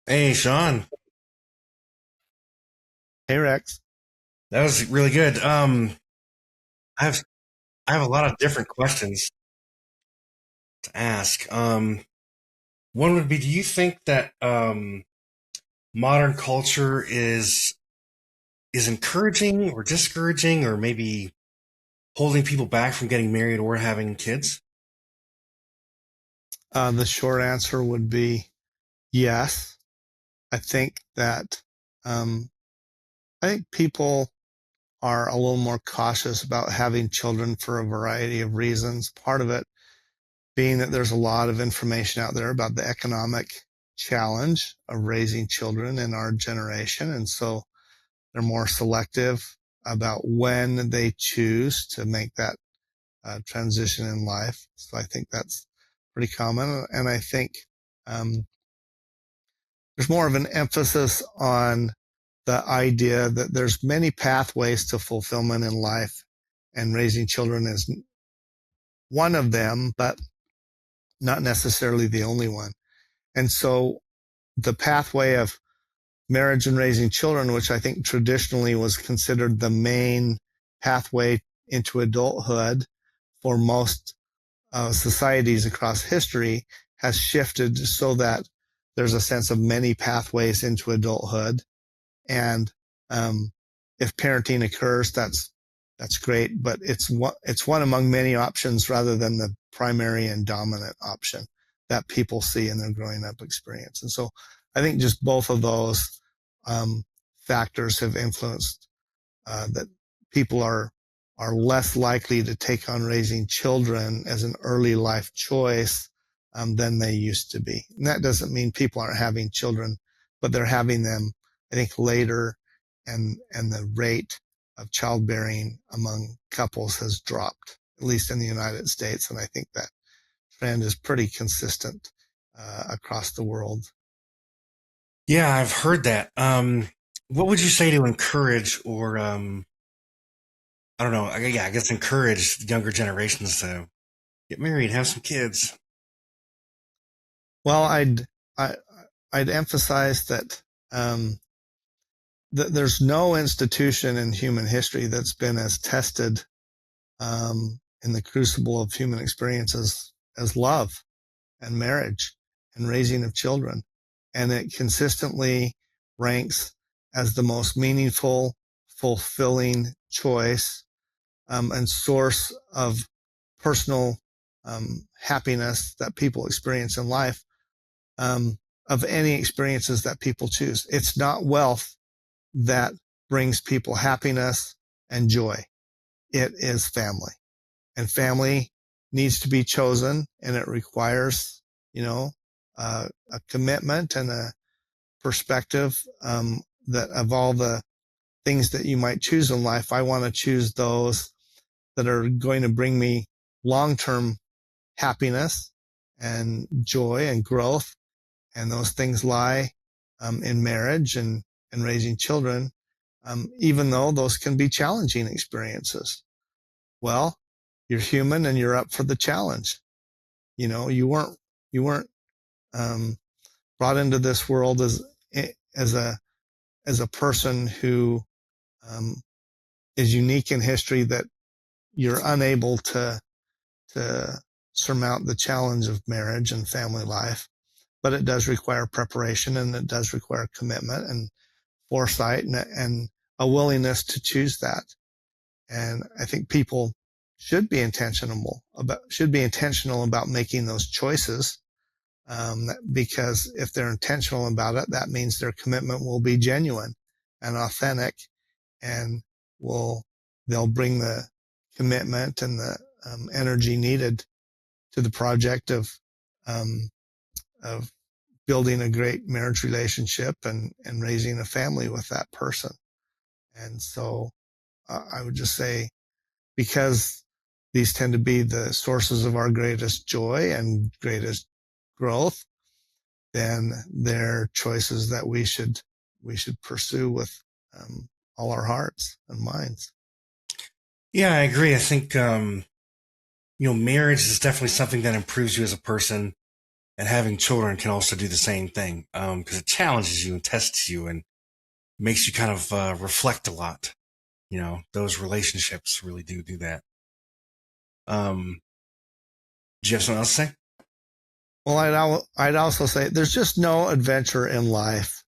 Hey, Sean, Hey Rex. that was really good. I have I have a lot of different questions to ask. One would be, do you think that modern culture is encouraging or discouraging, or maybe holding people back from getting married or having kids? The short answer would be yes. I think that um, I think people are a little more cautious about having children for a variety of reasons. Part of it being that there's a lot of information out there about the economic challenge of raising children in our generation, and so they're more selective about when they choose to make that transition in life. So I think that's pretty common, and I think um, there's more of an emphasis on the idea that there's many pathways to fulfillment in life, and raising children is one of them, but not necessarily the only one. And so the pathway of marriage and raising children, which I think traditionally was considered the main pathway into adulthood for most societies across history, has shifted so that there's a sense of many pathways into adulthood. And if parenting occurs, that's great, but it's one among many options rather than the primary and dominant option that people see in their growing up experience. And so I think just both of those factors have influenced that people are less likely to take on raising children as an early life choice than they used to be. And that doesn't mean people aren't having children, but they're having them, I think, later, and the rate of childbearing among couples has dropped, at least in the United States. And I think that trend is pretty consistent across the world. Yeah, I've heard that. What would you say to encourage or I don't know, yeah, I guess encourage younger generations to get married, have some kids? Well, I, I'd emphasize that um, there's no institution in human history that's been as tested in the crucible of human experiences as love and marriage and raising of children. And it consistently ranks as the most meaningful, fulfilling choice and source of personal happiness that people experience in life, of any experiences that people choose. It's not wealth that brings people happiness and joy. It is family, and family needs to be chosen, and it requires, you know, a commitment and a perspective, that of all the things that you might choose in life, I want to choose those that are going to bring me long-term happiness and joy and growth. And those things lie in marriage and raising children, even though those can be challenging experiences. Well, you're human and you're up for the challenge. You weren't um, brought into this world as a as a person who um, is unique in history, that you're unable to surmount the challenge of marriage and family life. But it does require preparation, and it does require commitment and foresight, and a willingness to choose that. And I think people should be intentional about making those choices, because if they're intentional about it, that means their commitment will be genuine and authentic, and will they'll bring the commitment and the energy needed to the project um, of building a great marriage relationship and raising a family with that person. And so I would just say, because these tend to be the sources of our greatest joy and greatest growth, then they're choices that we should pursue with all our hearts and minds. Yeah, I agree. I think marriage is definitely something that improves you as a person. And having children can also do the same thing because it challenges you and tests you and makes you kind of reflect a lot. Those relationships really do that. Um, do you have something else to say? Well, I'd also say there's just no adventure in life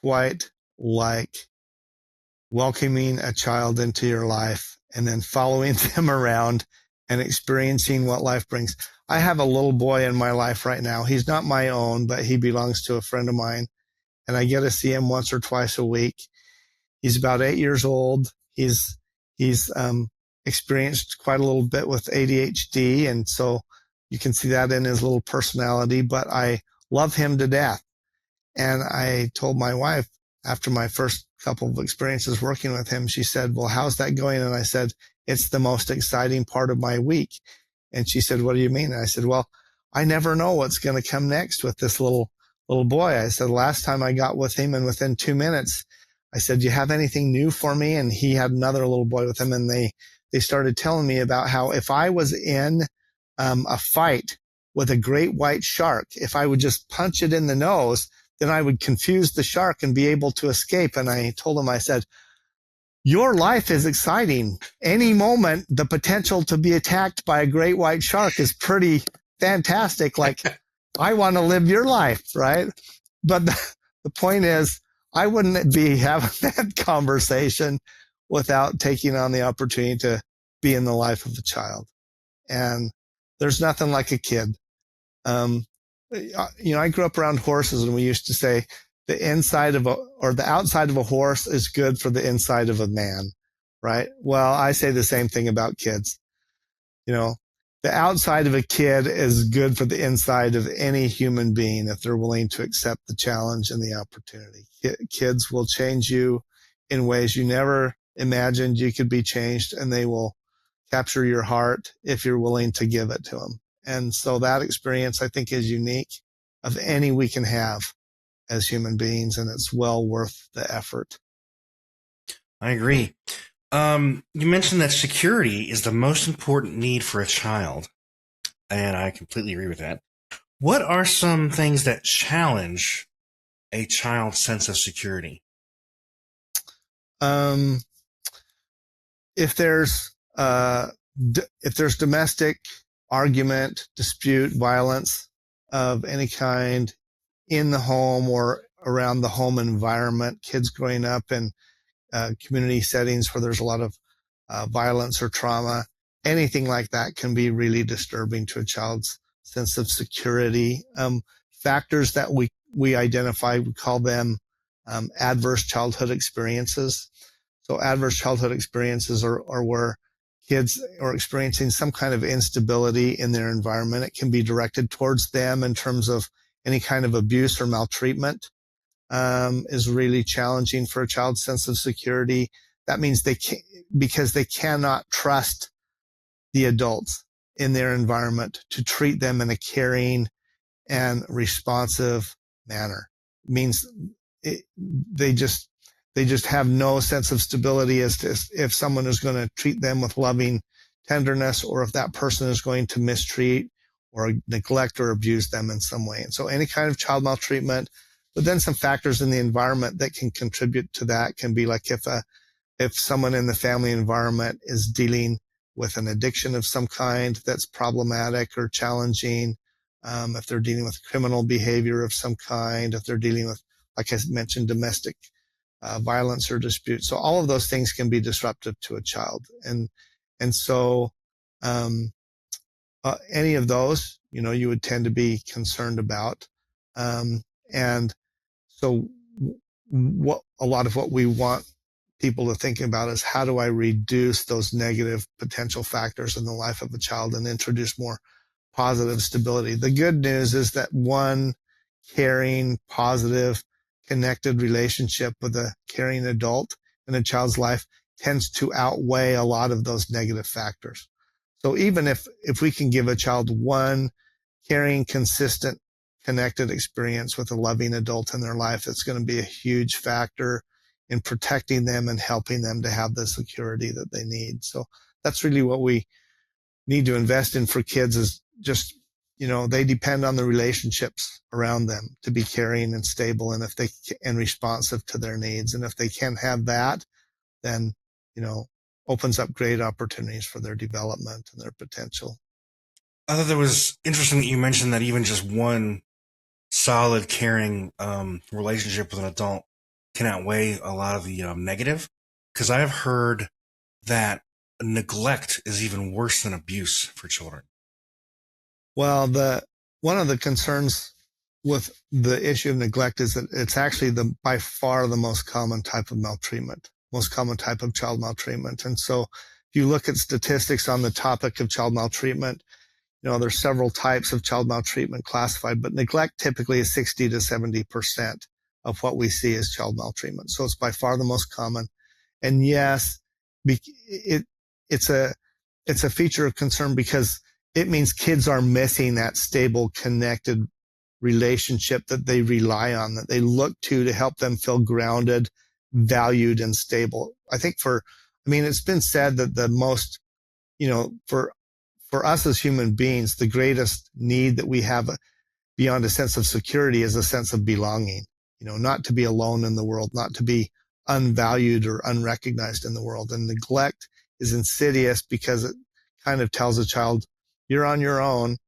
quite like welcoming a child into your life and then following them around and experiencing what life brings. I have a little boy in my life right now. He's not my own, but he belongs to a friend of mine, and I get to see him once or twice a week. He's about 8 years old. He's experienced quite a little bit with ADHD, and so you can see that in his little personality, but I love him to death. And I told my wife after my first couple of experiences working with him, she said, well, how's that going? And I said, it's the most exciting part of my week. And she said, what do you mean? And I said, well, I never know what's going to come next with this little boy. I said, last time I got with him and within 2 minutes, I said, do you have anything new for me? And he had another little boy with him, and they started telling me about how if I was in a fight with a great white shark, if I would just punch it in the nose, then I would confuse the shark and be able to escape. And I told him, I said, your life is exciting. Any moment, the potential to be attacked by a great white shark is pretty fantastic. Like, I want to live your life, right? But the point is, I wouldn't be having that conversation without taking on the opportunity to be in the life of a child. And there's nothing like a kid. I grew up around horses, and we used to say the outside of a horse is good for the inside of a man, right? Well, I say the same thing about kids. The outside of a kid is good for the inside of any human being if they're willing to accept the challenge and the opportunity. Kids will change you in ways you never imagined you could be changed, and they will capture your heart if you're willing to give it to them. And so that experience, I think, is unique of any we can have as human beings, and it's well worth the effort. I agree. You mentioned that security is the most important need for a child, and I completely agree with that. What are some things that challenge a child's sense of security? Um, if there's domestic argument, dispute, violence of any kind in the home or around the home environment, kids growing up in community settings where there's a lot of violence or trauma, anything like that can be really disturbing to a child's sense of security. Factors that we identify, we call them adverse childhood experiences. So adverse childhood experiences are where kids are experiencing some kind of instability in their environment. It can be directed towards them in terms of any kind of abuse or maltreatment. Is really challenging for a child's sense of security. That means because they cannot trust the adults in their environment to treat them in a caring and responsive manner. It means they just have no sense of stability as to if someone is going to treat them with loving tenderness, or if that person is going to mistreat or neglect or abuse them in some way. And so any kind of child maltreatment, but then some factors in the environment that can contribute to that can be like if someone in the family environment is dealing with an addiction of some kind that's problematic or challenging, if they're dealing with criminal behavior of some kind, if they're dealing with, like I mentioned, domestic violence or dispute. So all of those things can be disruptive to a child. And so any of those, you would tend to be concerned about. And so a lot of what we want people to think about is, how do I reduce those negative potential factors in the life of a child and introduce more positive stability? The good news is that one caring, positive, connected relationship with a caring adult in a child's life tends to outweigh a lot of those negative factors. So even if we can give a child one caring, consistent, connected experience with a loving adult in their life, it's going to be a huge factor in protecting them and helping them to have the security that they need. So that's really what we need to invest in for kids, is just they depend on the relationships around them to be caring and stable, and responsive to their needs. And if they can have that, then, opens up great opportunities for their development and their potential. I thought that was interesting that you mentioned that even just one solid, caring relationship with an adult can outweigh a lot of the negative. Because I have heard that neglect is even worse than abuse for children. Well, one of the concerns with the issue of neglect is that it's actually by far the most common type of maltreatment, most common type of child maltreatment. And so if you look at statistics on the topic of child maltreatment, there's several types of child maltreatment classified, but neglect typically is 60 to 70% of what we see as child maltreatment. So it's by far the most common. And yes, it's a feature of concern because it means kids are missing that stable, connected relationship that they rely on, that they look to help them feel grounded, valued, and stable. I think it's been said that the most, for us as human beings, the greatest need that we have beyond a sense of security is a sense of belonging, not to be alone in the world, not to be unvalued or unrecognized in the world. And neglect is insidious because it kind of tells a child, you're on your own.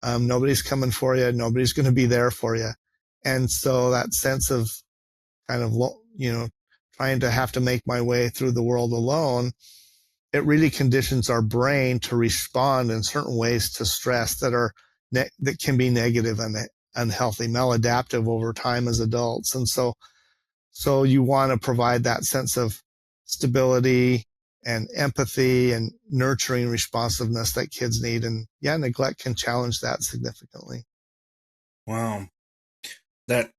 Nobody's coming for you. Nobody's going to be there for you. And so that sense of kind of, trying to have to make my way through the world alone, it really conditions our brain to respond in certain ways to stress that can be negative and unhealthy, maladaptive over time as adults. And so you want to provide that sense of stability and empathy and nurturing responsiveness that kids need. And yeah, neglect can challenge that significantly. Wow. That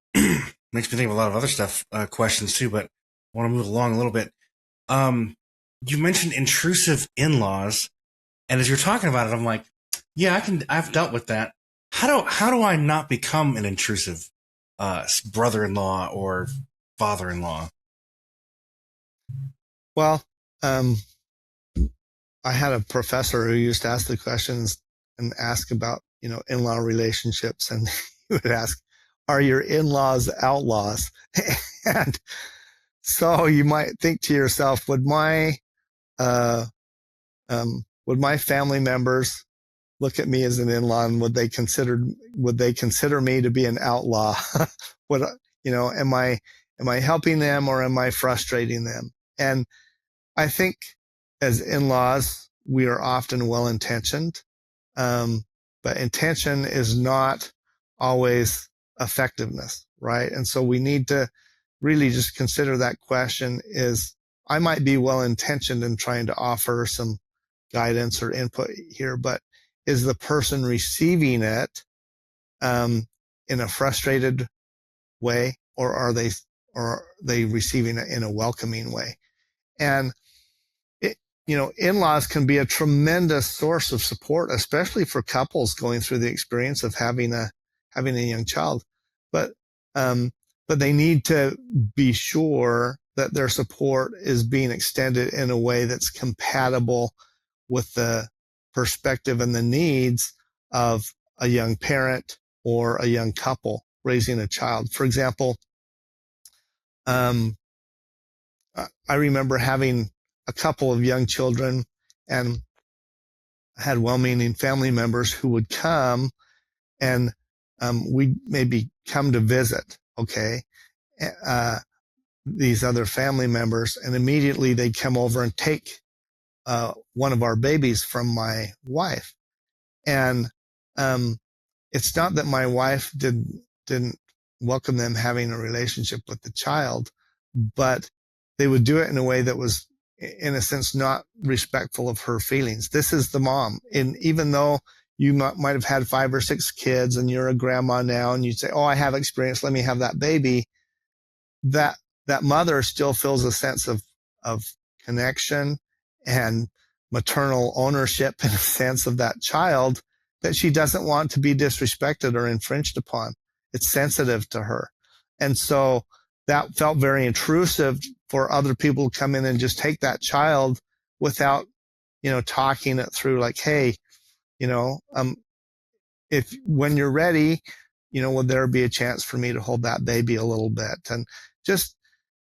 makes me think of a lot of other stuff, questions too, but I want to move along a little bit. You mentioned intrusive in-laws, and as you're talking about it, I'm like, yeah, I've dealt with that. How do I not become an intrusive brother-in-law or father-in-law? Well, I had a professor who used to ask the questions and ask about, in-law relationships. And he would ask, are your in-laws outlaws? And so you might think to yourself, would my family members look at me as an in-law, and would they consider me to be an outlaw? Would, am I helping them or am I frustrating them? And I think as in-laws, we are often well-intentioned, but intention is not always effectiveness, right? And so we need to really just consider that question is, I might be well-intentioned in trying to offer some guidance or input here, but is the person receiving it in a frustrated way, or are they receiving it in a welcoming way? And in-laws can be a tremendous source of support, especially for couples going through the experience of having a young child. But they need to be sure that their support is being extended in a way that's compatible with the perspective and the needs of a young parent or a young couple raising a child. For example, I remember having a couple of young children, and I had well-meaning family members who would come, and we'd maybe come to visit, okay, these other family members, and immediately they'd come over and take one of our babies from my wife. And it's not that my wife didn't welcome them having a relationship with the child, but they would do it in a way that was, in a sense, not respectful of her feelings. This is the mom. And even though you might have had 5 or 6 kids and you're a grandma now, and you say, oh, I have experience, let me have that baby, that mother still feels a sense of connection and maternal ownership in a sense of that child, that she doesn't want to be disrespected or infringed upon. It's sensitive to her. And so that felt very intrusive for other people to come in and just take that child without, talking it through, like, hey, if when you're ready, would there be a chance for me to hold that baby a little bit? And just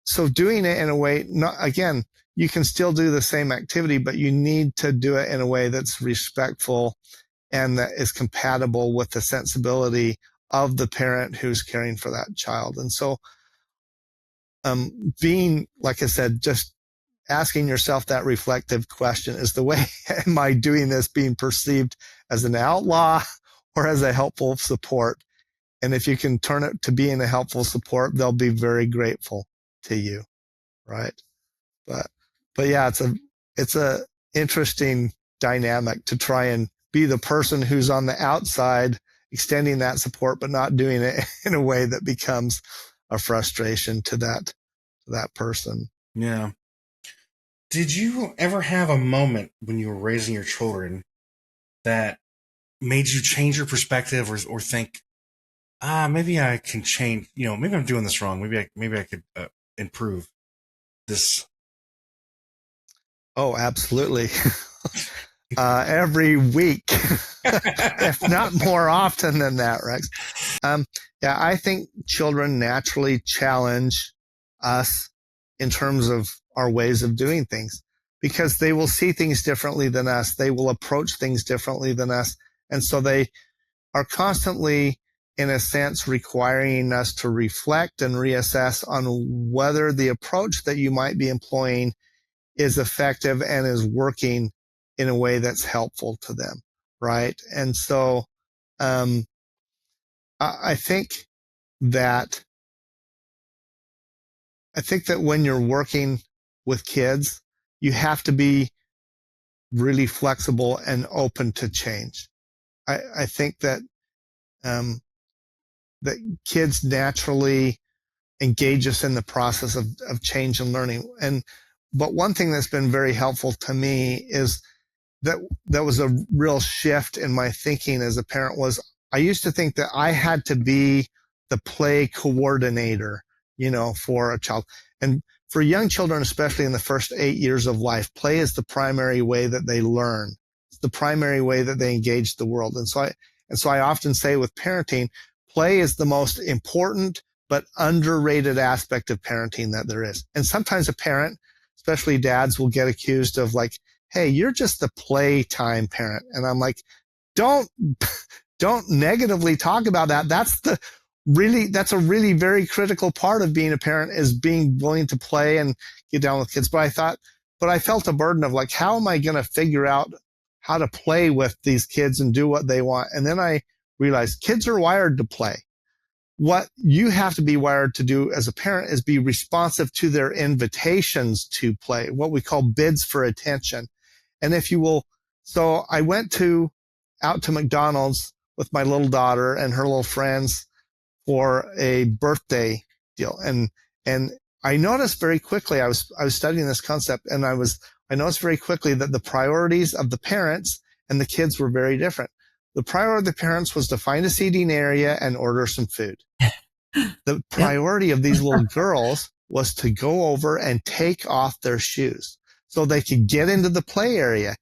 so doing it in a way, not again, you can still do the same activity, but you need to do it in a way that's respectful and that is compatible with the sensibility of the parent who's caring for that child. And so, being, like I said, just asking yourself that reflective question is the way, am I doing this being perceived as an outlaw or as a helpful support? And if you can turn it to being a helpful support, they'll be very grateful to you. Right. But yeah, it's a interesting dynamic to try and be the person who's on the outside extending that support, but not doing it in a way that becomes a frustration to that person. Yeah. Did you ever have a moment when you were raising your children that made you change your perspective or think, maybe I can change, maybe I'm doing this wrong. Maybe I could improve this. Oh, absolutely. Every week, if not more often than that, Rex. Yeah, I think children naturally challenge us in terms of our ways of doing things because they will see things differently than us. They will approach things differently than us. And so they are constantly, in a sense, requiring us to reflect and reassess on whether the approach that you might be employing is effective and is working in a way that's helpful to them. Right. And so, I think that when you're working with kids, you have to be really flexible and open to change. I think that that kids naturally engage us in the process of change and learning. But one thing that's been very helpful to me is that was a real shift in my thinking as a parent. Was I used to think that I had to be the play coordinator, for a child. And for young children, especially in the first 8 years of life, play is the primary way that they learn. It's the primary way that they engage the world. And so I often say with parenting, play is the most important but underrated aspect of parenting that there is. And sometimes a parent, especially dads, will get accused of like, hey, you're just the playtime parent. And I'm like, don't negatively talk about that. That's a really very critical part of being a parent, is being willing to play and get down with kids. But I felt a burden of like, how am I going to figure out how to play with these kids and do what they want? And then I realized kids are wired to play. What you have to be wired to do as a parent is be responsive to their invitations to play, what we call bids for attention. And if you will, so I went out to McDonald's with my little daughter and her little friends for a birthday deal. And I noticed very quickly, I was studying this concept, and I noticed very quickly that the priorities of the parents and the kids were very different. The priority of the parents was to find a seating area and order some food. The priority of these little girls was to go over and take off their shoes so they could get into the play area.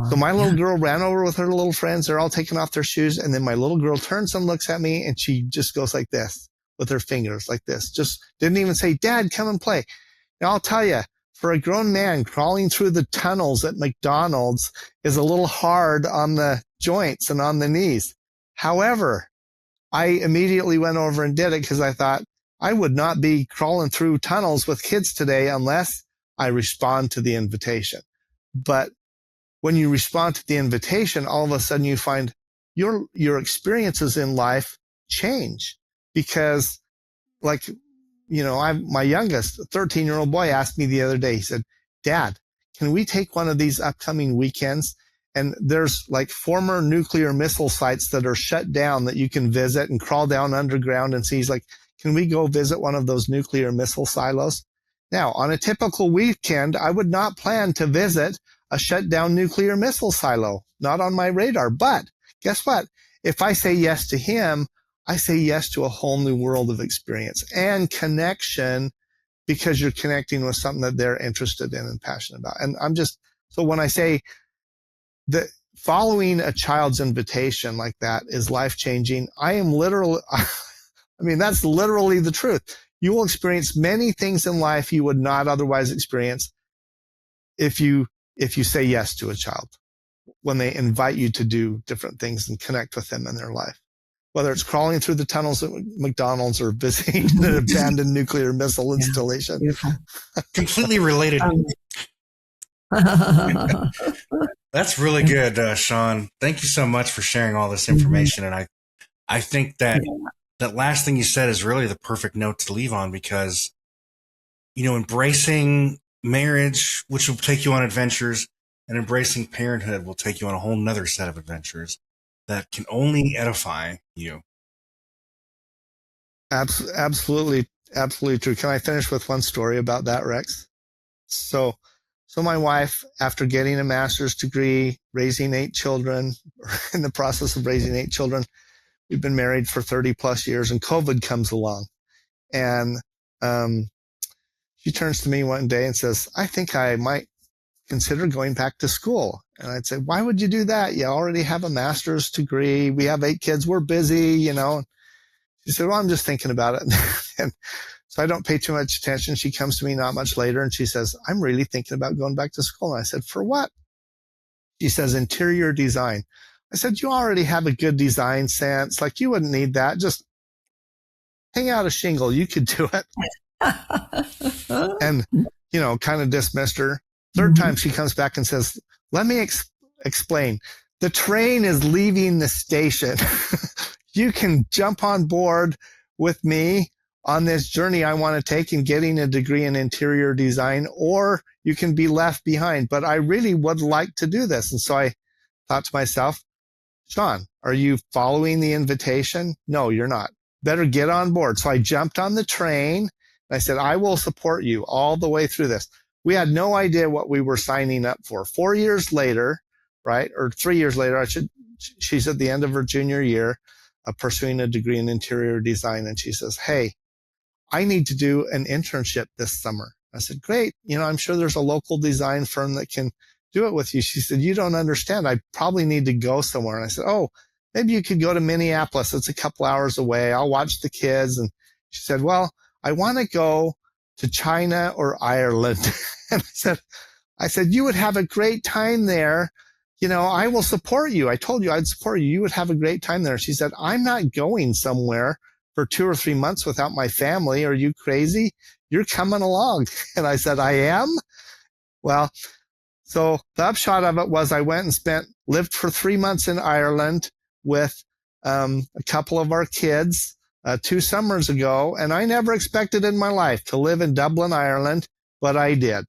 So my little girl ran over with her little friends. They're all taking off their shoes. And then my little girl turns and looks at me, and she just goes like this with her fingers like this. Just didn't even say, Dad, come and play. Now I'll tell you, for a grown man, crawling through the tunnels at McDonald's is a little hard on the joints and on the knees. However, I immediately went over and did it because I thought I would not be crawling through tunnels with kids today unless I respond to the invitation. But when you respond to the invitation, all of a sudden you find your experiences in life change, because like, my youngest 13-year-old boy asked me the other day, he said, Dad, can we take one of these upcoming weekends? And there's like former nuclear missile sites that are shut down that you can visit and crawl down underground and see. He's like, can we go visit one of those nuclear missile silos? Now, on a typical weekend, I would not plan to visit a shut down nuclear missile silo, not on my radar. But guess what? If I say yes to him, I say yes to a whole new world of experience and connection, because you're connecting with something that they're interested in and passionate about. And so when I say that following a child's invitation like that is life-changing. I am literally, I mean, that's literally the truth. You will experience many things in life you would not otherwise experience if you say yes to a child when they invite you to do different things and connect with them in their life. Whether it's crawling through the tunnels at McDonald's or visiting an abandoned nuclear missile installation. Beautiful. Completely related. That's really good, Sean. Thank you so much for sharing all this information. And I think that that last thing you said is really the perfect note to leave on, because, embracing marriage, which will take you on adventures, and embracing parenthood will take you on a whole nother set of adventures that can only edify you. Absolutely true. Can I finish with one story about that, Rex? So my wife, after getting a master's degree, raising 8 children, in the process of raising 8 children, we've been married for 30 plus years, and COVID comes along. And she turns to me one day and says, I think I might consider going back to school. And I'd say, why would you do that? You already have a master's degree. We have 8 kids. We're busy, She said, well, I'm just thinking about it. And so I don't pay too much attention. She comes to me not much later and she says, I'm really thinking about going back to school. And I said, for what? She says, interior design. I said, you already have a good design sense. Like, you wouldn't need that. Just hang out a shingle. You could do it. And, kind of dismissed her. Third time she comes back and says, let me explain. The train is leaving the station. You can jump on board with me on this journey I want to take in getting a degree in interior design, or you can be left behind. But I really would like to do this. And so I thought to myself, Sean, are you following the invitation? No, you're not. Better get on board. So I jumped on the train. I said, I will support you all the way through this. We had no idea what we were signing up for. 4 years later, right? Or 3 years later, she's at the end of her junior year, pursuing a degree in interior design. And she says, hey, I need to do an internship this summer. I said, great. I'm sure there's a local design firm that can do it with you. She said, you don't understand. I probably need to go somewhere. And I said, oh, maybe you could go to Minneapolis. It's a couple hours away. I'll watch the kids. And she said, well, I want to go to China or Ireland. And I said, you would have a great time there. I will support you. I told you I'd support you. You would have a great time there. She said, I'm not going somewhere for 2 or 3 months without my family. Are you crazy? You're coming along. And I said, I am. Well, so the upshot of it was I went and lived for 3 months in Ireland with a couple of our kids 2 summers ago. And I never expected in my life to live in Dublin, Ireland, but I did.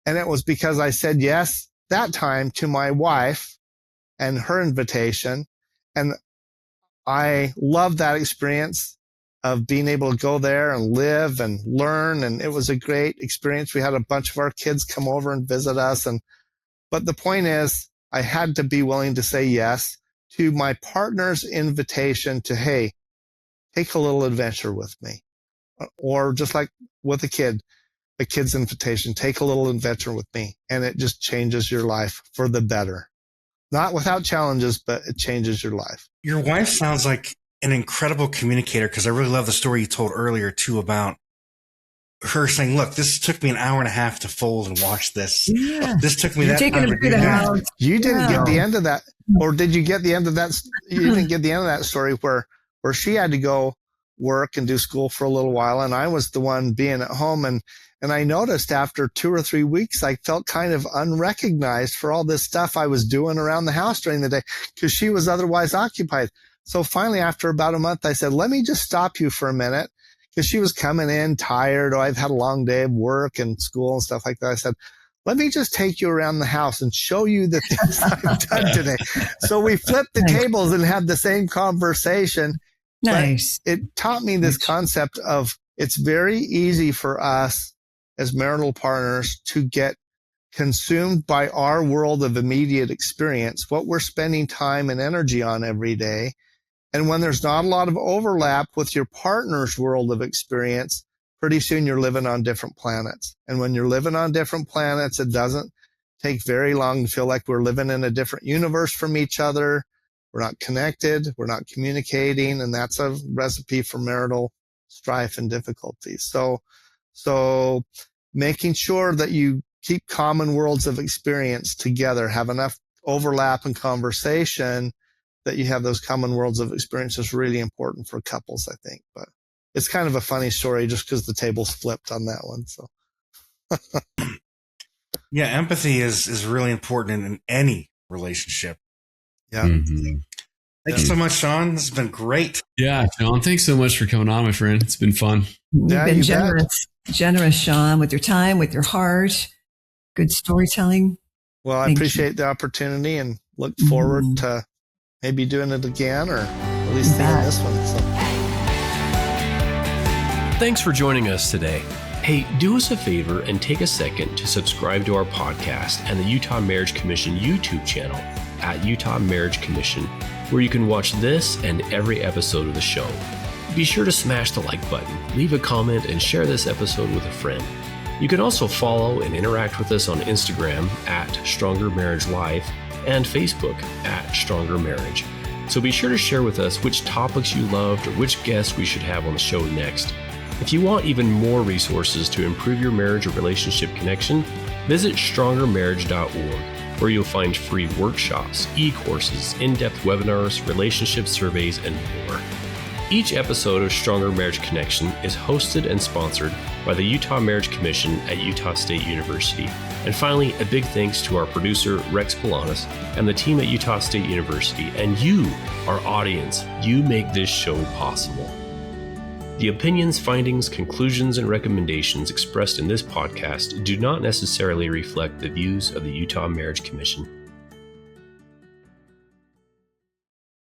And it was because I said yes that time to my wife and her invitation. And I loved that experience of being able to go there and live and learn. And it was a great experience. We had a bunch of our kids come over and visit us. But the point is, I had to be willing to say yes to my partner's invitation to, hey, take a little adventure with me. Or just like with a kid's invitation, take a little adventure with me. And it just changes your life for the better. Not without challenges, but it changes your life. Your wife sounds like an incredible communicator, because I really love the story you told earlier too about her saying, look, this took me an hour and a half to fold and wash this. Yeah. This took me that time to do the that. house. You didn't get the end of that. Or did you get the end of that? You didn't get the end of that story where she had to go work and do school for a little while. And I was the one being at home. And I noticed after 2 or 3 weeks, I felt kind of unrecognized for all this stuff I was doing around the house during the day, because she was otherwise occupied. So finally, after about a month, I said, let me just stop you for a minute, because she was coming in tired. Oh, I've had a long day of work and school and stuff like that. I said, let me just take you around the house and show you the things I've done today. So we flipped the tables and had the same conversation. Nice. But it taught me this concept of it's very easy for us as marital partners to get consumed by our world of immediate experience, what we're spending time and energy on every day. And when there's not a lot of overlap with your partner's world of experience, pretty soon you're living on different planets. And when you're living on different planets, it doesn't take very long to feel like we're living in a different universe from each other. We're not connected. We're not communicating. And that's a recipe for marital strife and difficulties. So making sure that you keep common worlds of experience together, have enough overlap in conversation that you have those common worlds of experience is really important for couples, I think. But it's kind of a funny story just because the tables flipped on that one. So Yeah, empathy is really important in any relationship. yeah. Mm-hmm. Thanks so much, Sean. This has been great. Yeah, Sean, thanks so much for coming on, my friend. It's been fun. You've Yeah, been you generous, Sean, with your time, with your heart, good storytelling. Well, I Thank appreciate the opportunity and look forward to maybe doing it again, or at least seeing this one. So. Thanks for joining us today. Hey, do us a favor and take a second to subscribe to our podcast and the Utah Marriage Commission YouTube channel at Utah Marriage Commission, where you can watch this and every episode of the show. Be sure to smash the like button, leave a comment, and share this episode with a friend. You can also follow and interact with us on Instagram at Stronger Marriage Life and Facebook at Stronger Marriage. So be sure to share with us which topics you loved or which guests we should have on the show next. If you want even more resources to improve your marriage or relationship connection, visit strongermarriage.org, where you'll find free workshops, e-courses, in-depth webinars, relationship surveys, and more. Each episode of Stronger Marriage Connection is hosted and sponsored by the Utah Marriage Commission at Utah State University. And finally, a big thanks to our producer, Rex Polanis, and the team at Utah State University, and you, our audience. You make this show possible. The opinions, findings, conclusions, and recommendations expressed in this podcast do not necessarily reflect the views of the Utah Marriage Commission.